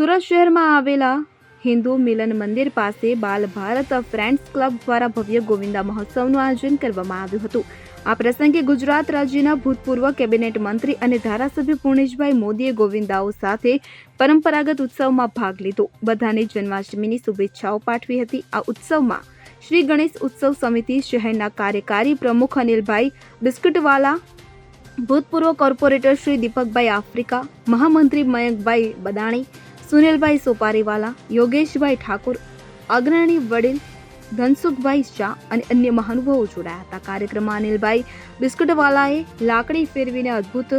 સુરત શહેરમાં આવેલા હિન્દુ મિલન મંદિર પાસે બાલ ભારત ફ્રેન્ડ્સ ક્લબ દ્વારા ભવ્ય ગોવિંદા મહોત્સવનું આયોજન કરવામાં આવ્યું હતું। આ પ્રસંગે ગુજરાત રાજ્યના ભૂતપૂર્વ કેબિનેટ મંત્રી અને ધારાસભ્ય પૂર્ણેશભાઈ મોદીએ ગોવિંદાઓ સાથે પરંપરાગત ઉત્સવમાં ભાગ લીધો। બધાને જન્માષ્ટમીની શુભેચ્છાઓ પાઠવી હતી। આ ઉત્સવમાં શ્રી ગણેશ ઉત્સવ સમિતિ શહેરના કાર્યકારી પ્રમુખ અનિલભાઈ બિસ્કુટવાલા, ભૂતપૂર્વ કોર્પોરેટર શ્રી દીપકભાઈ આફ્રિકા, મહામંત્રી મયંકભાઈ બદાણી, સુનિલભાઈ સોપારીવાલા, યોગેશભાઈ ઠાકુર, અગ્રણી વડીલ ધનસુખભાઈ શાહ અને અન્ય મહાનુભાવો જોડાયા હતા। કાર્યક્રમમાં અનિલભાઈ બિસ્કુટવાલાએ લાકડી ફેરવીને અદ્ભુત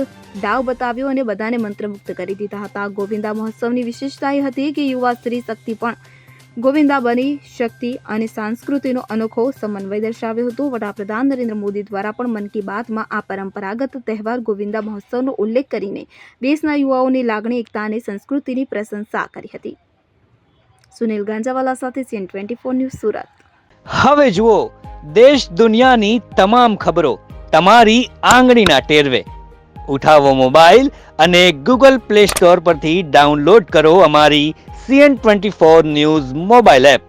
દાવ બતાવ્યો અને બધાને મંત્રમુગ્ધ કરી દીધા હતા। ગોવિંદા મહોત્સવની વિશેષતા એ હતી કે યુવા સ્ત્રી શક્તિ પણ ગોવિંદા બની શક્તિ અને સંસ્કૃતિનો અનોખો સમન્વય દર્શાવ્યો હતો। વડાપ્રધાન નરેન્દ્ર મોદી દ્વારા પણ મન કી બાતમાં આ પરંપરાગત તહેવાર ગોવિંદા મહોત્સવનો ઉલ્લેખ કરીને દેશના યુવાઓની લાગણી, એકતા અને સંસ્કૃતિની પ્રશંસા કરી હતી। સુનિલ ગાંજાવાલા સાથે CN24 ન્યૂઝ સુરત। હવે જુઓ દેશ દુનિયાની તમામ ખબરો તમારી આંગળીના ટેરવે। ઉઠાવો મોબાઈલ અને Google Play Store પરથી ડાઉનલોડ કરો અમારી CN24 ન્યૂઝ મોબાઈલ એપ।